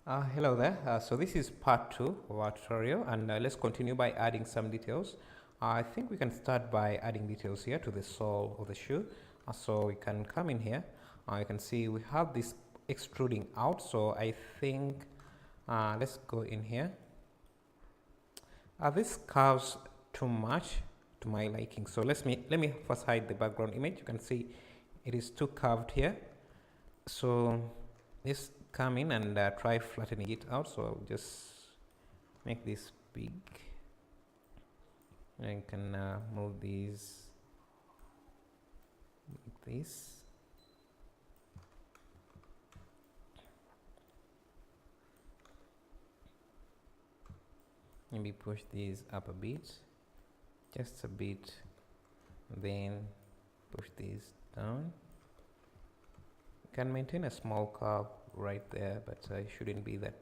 Hello there. So this is part 2 of our tutorial, and let's continue by adding some details. I think we can start by adding details here to the sole of the shoe. So we can come in here. You can see we have this extruding out. So I think let's go in here. This curves too much to my liking. So let me first hide the background image. You can see it is too curved here. So let's come in and try flattening it out. So I'll just make this big. I can move these like this. Maybe push these up a bit, just a bit, then push these down. Can maintain a small curve right there, but it shouldn't be that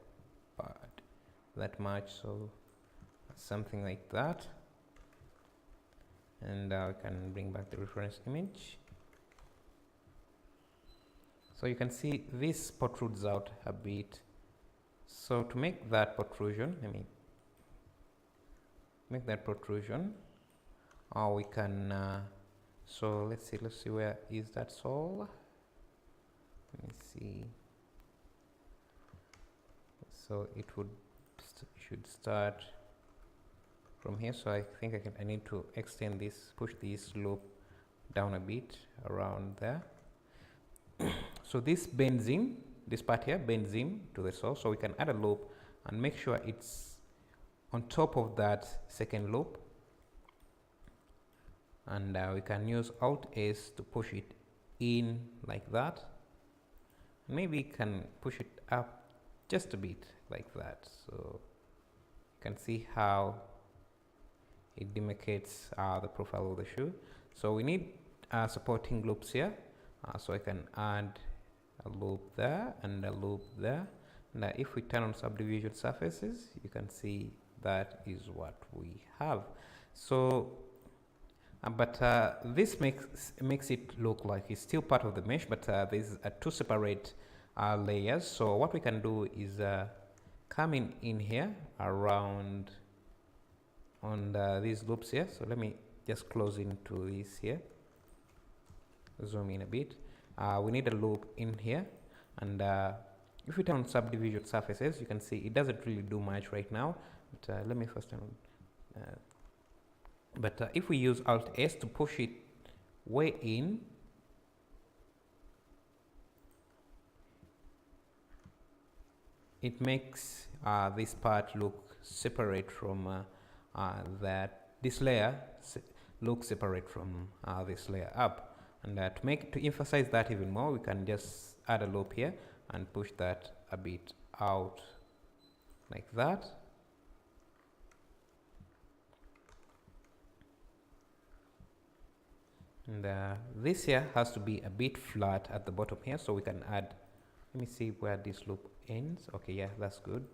bad, that much. So something like that, and I can bring back the reference image. So you can see this protrudes out a bit. So to make that protrusion, let me make that protrusion, or we can so let's see where is that sole. Let me see. So it should start from here. So I think I need to extend this, push this loop down a bit around there. So this bends in, this part here bends in to the sole. So we can add a loop and make sure it's on top of that second loop, and we can use Alt S to push it in like that. Maybe you can push it up just a bit like that, so you can see how it demarcates the profile of the shoe. So we need supporting loops here, so I can add a loop there and a loop there. Now if we turn on subdivision surfaces, you can see that is what we have. So but this makes it look like it's still part of the mesh, but there's two separate layers. So what we can do is come in here around on these loops here. So let me just close into this here, zoom in a bit. We need a loop in here, and if we turn on subdivision surfaces, you can see it doesn't really do much right now, but let me first turn on but if we use Alt S to push it way in, it makes this part look separate from this layer looks separate from this layer up. And to emphasize that even more, we can just add a loop here and push that a bit out like that. And this here has to be a bit flat at the bottom here, so we can add, let me see where this loop ends. Okay, yeah, that's good.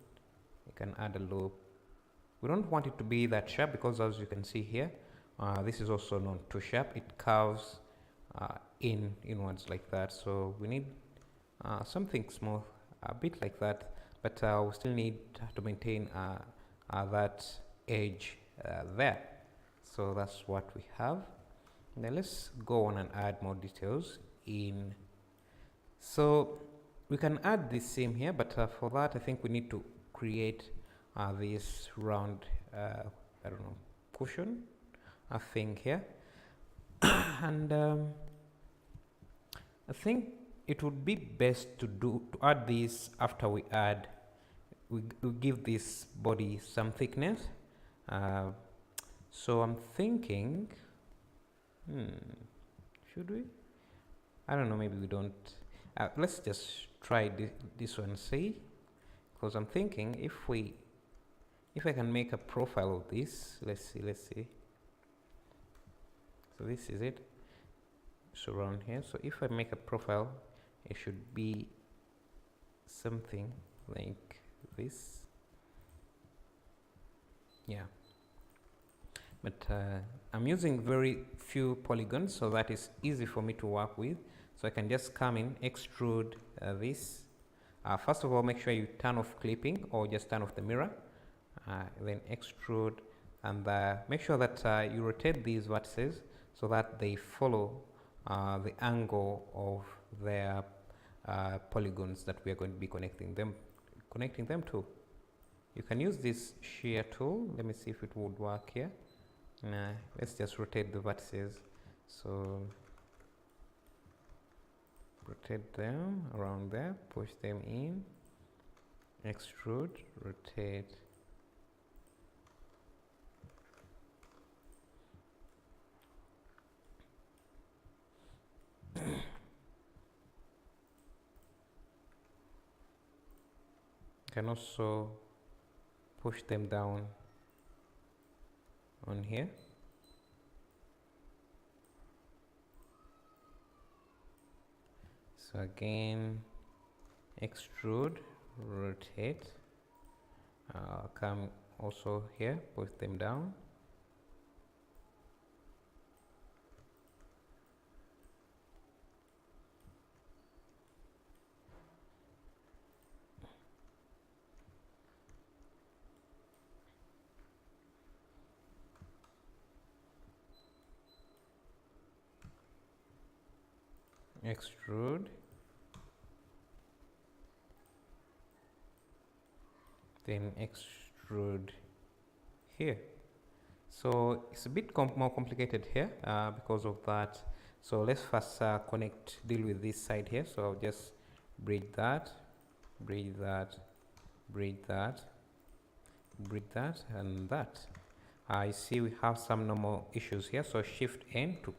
We can add a loop. We don't want it to be that sharp, because as you can see here, this is also not too sharp. It curves inwards like that, so we need something smooth, a bit like that, but we still need to maintain that edge there. So that's what we have. Now let's go on and add more details in. So we can add the same here, but for that I think we need to create this round I don't know, cushion thing here. And I think it would be best to add this after we give this body some thickness. So I'm thinking, should we? I don't know, maybe we don't. Let's just try this one, see, because I'm thinking if I can make a profile of this. Let's see. So this is it. So around here, so if I make a profile, it should be something like this. Yeah, but I'm using very few polygons, so that is easy for me to work with. So I can just come in, extrude this first of all, make sure you turn off clipping or just turn off the mirror, then extrude, and make sure that you rotate these vertices so that they follow the angle of their polygons that we are going to be connecting them to. You can use this shear tool. Let me see if it would work here. Let's just rotate the vertices. So rotate them around there, push them in, extrude, rotate. Can also push them down on here. So again, extrude, rotate, come also here, push them down. Extrude, then extrude here. So it's a bit more complicated here because of that. So let's first deal with this side here. So I'll just bridge that, bridge that, bridge that, bridge that, and that. I see we have some normal issues here. So Shift N to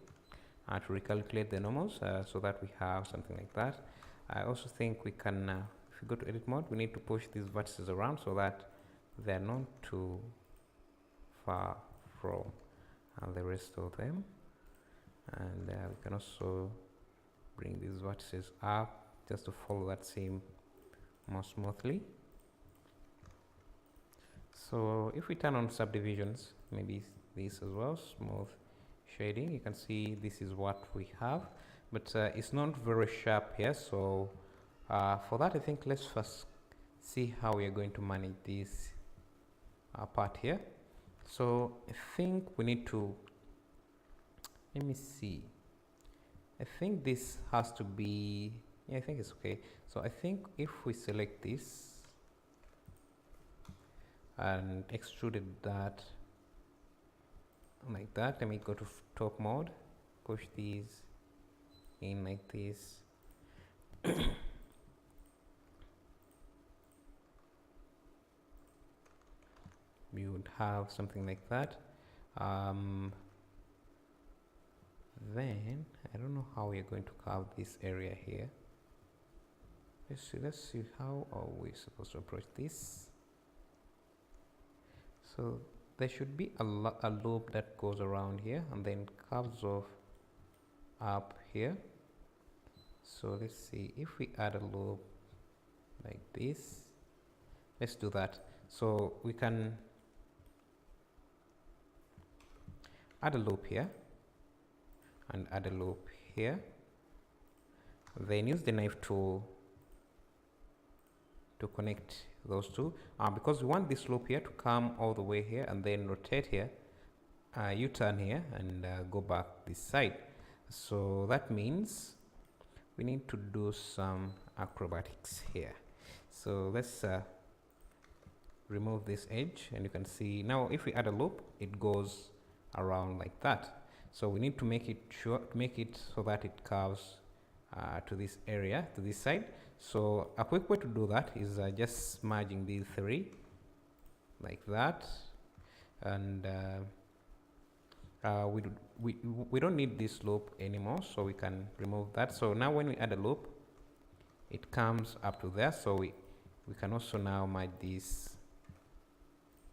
recalculate the normals so that we have something like that. I also think we can, if we go to edit mode, we need to push these vertices around so that they're not too far from the rest of them. And we can also bring these vertices up just to follow that seam more smoothly. So if we turn on subdivisions, maybe this as well, smooth shading, you can see this is what we have, but it's not very sharp here. So for that, I think let's first see how we are going to manage this part here. So I think we need to, let me see, I think this has to be, yeah, I think it's okay. So I think if we select this and extruded that like that, let me go to top mode, push these in like this. We would have something like that. Then I don't know how we are going to carve this area here. Let's see how are we supposed to approach this. So there should be a loop that goes around here and then curves off up here. So let's see if we add a loop like this. Let's do that. So we can add a loop here and add a loop here. Then use the knife tool to connect those two, because we want this loop here to come all the way here and then rotate here, U-turn here and go back this side. So that means we need to do some acrobatics here. So let's remove this edge, and you can see now if we add a loop, it goes around like that. So we need to make it so that it curves to this area, to this side. So a quick way to do that is just merging these three like that, and we don't need this loop anymore, so we can remove that. So now when we add a loop, it comes up to there. So we can also now merge this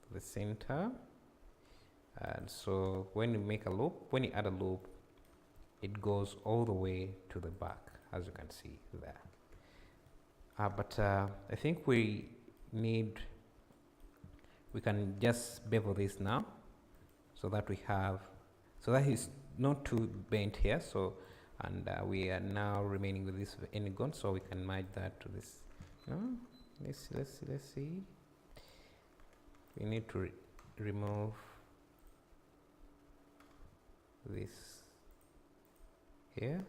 to the center, and so when you make a loop, when you add a loop, it goes all the way to the back, as you can see there. But I think we can just bevel this now so that we have, so that is not too bent here. So, and we are now remaining with this anygon, so we can merge that to this No, let's see. We need to remove this here.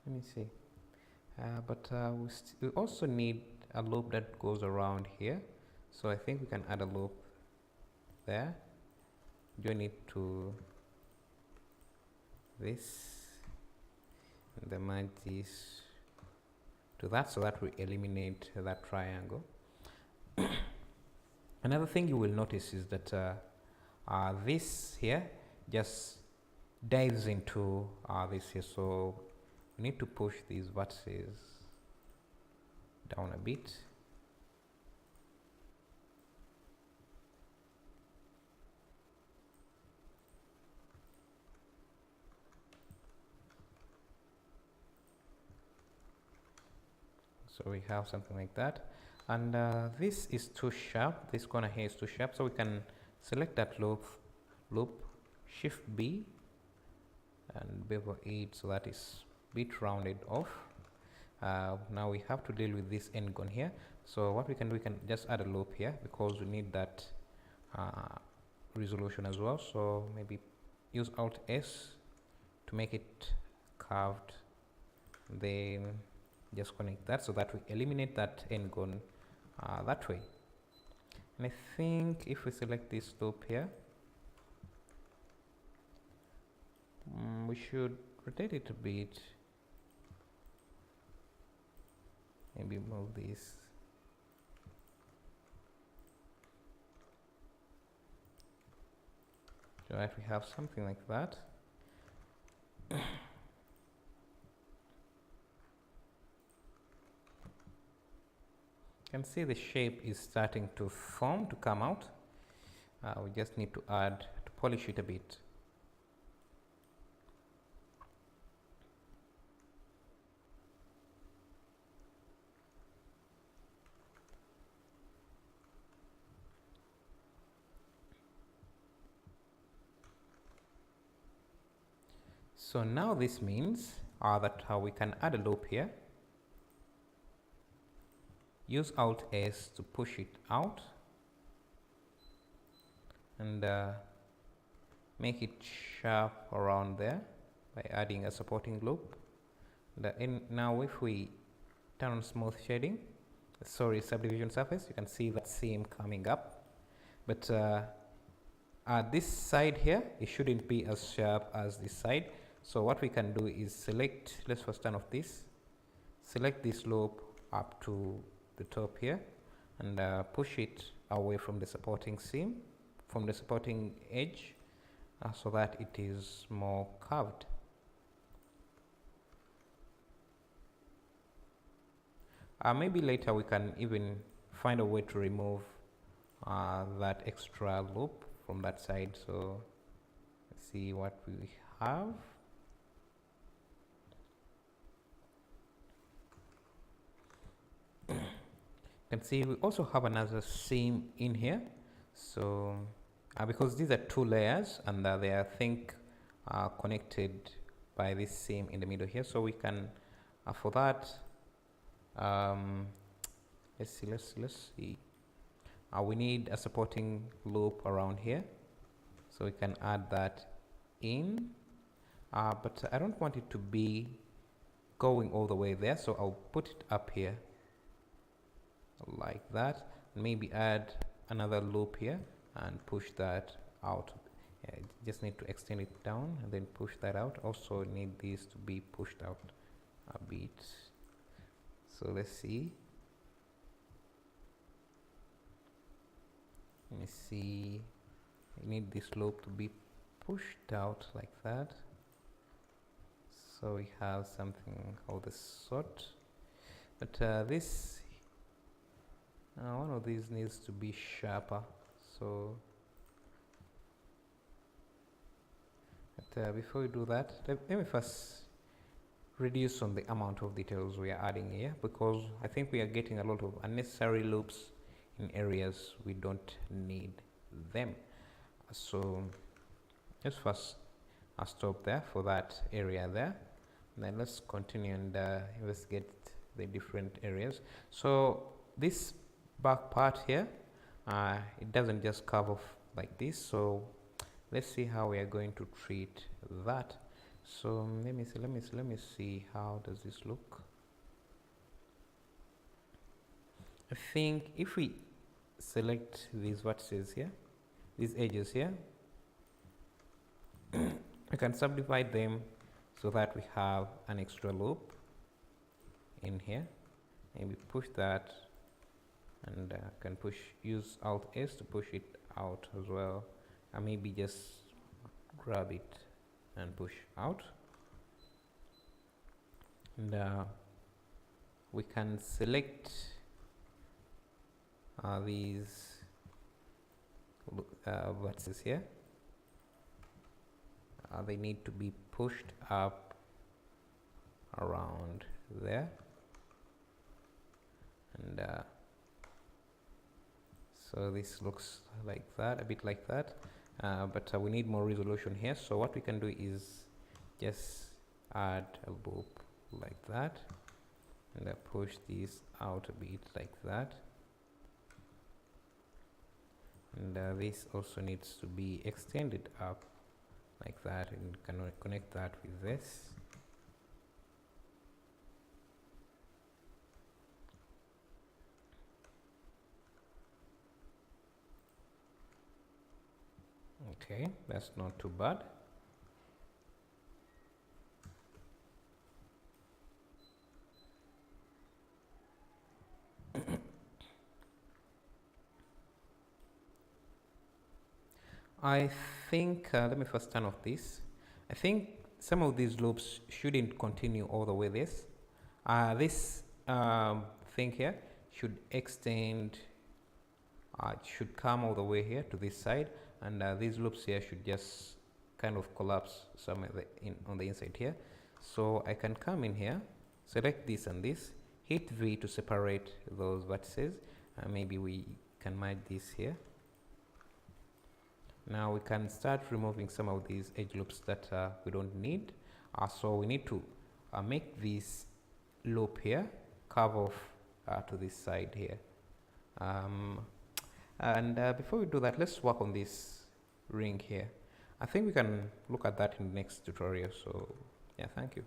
Let me see. But we also need a loop that goes around here, so I think we can add a loop there. Join it to this, and then merge this to that, so that we eliminate that triangle. Another thing you will notice is that this here just dives into this here, so we need to push these vertices down a bit. So we have something like that, and this is too sharp. This corner here is too sharp, so we can select that loop, Shift B, and bevel it so that is bit rounded off. Now we have to deal with this end gun here. So what we can do, we can just add a loop here because we need that resolution as well. So maybe use Alt S to make it curved, then just connect that so that we eliminate that end gun that way. And I think if we select this loop here, we should rotate it a bit, maybe move this. So that we have something like that. You can see the shape is starting to form, to come out. We just need to polish it a bit. So now this means that we can add a loop here. Use Alt S to push it out and make it sharp around there by adding a supporting loop. Now if we turn on smooth shading, subdivision surface, you can see that seam coming up, but this side here, it shouldn't be as sharp as this side. So what we can do is select, let's first turn off this, select this loop up to the top here and push it away from the supporting seam, from the supporting edge, so that it is more curved. Maybe later we can even find a way to remove that extra loop from that side. So let's see what we have. You can see we also have another seam in here. So because these are two layers and they are, I think, connected by this seam in the middle here, so we can for that let's see, we need a supporting loop around here, so we can add that in, but I don't want it to be going all the way there, so I'll put it up here like that, and maybe add another loop here and push that out. Just need to extend it down and then push that out. Also need these to be pushed out a bit. So let's see. Let me see. I need this loop to be pushed out like that. So we have something of this sort. But this one of these needs to be sharper. So but before we do that, let me first reduce on the amount of details we are adding here, because I think we are getting a lot of unnecessary loops in areas we don't need them. So let's first stop there for that area there, and then let's continue and investigate the different areas. So this back part here, it doesn't just curve off like this. So let's see how we are going to treat that. So let me see how does this look. I think if we select these vertices here, these edges here, we can subdivide them so that we have an extra loop in here. Maybe push that, and can use Alt S to push it out as well, and maybe just grab it and push out. And we can select these vertices here. They need to be pushed up around there, and so this looks like that, a bit like that, but we need more resolution here. So what we can do is just add a loop like that, and push this out a bit like that, and this also needs to be extended up like that, and can connect that with this. Okay, that's not too bad. I think, let me first turn off this. I think some of these loops shouldn't continue all the way this. This thing here should extend, it should come all the way here to this side, and these loops here should just kind of collapse somewhere on the inside here. So I can come in here, select this and this, hit V to separate those vertices, and maybe we can merge this here. Now we can start removing some of these edge loops that we don't need. So we need to make this loop here curve off to this side here. And before we do that, let's work on this ring here. I think we can look at that in the next tutorial. So yeah, thank you.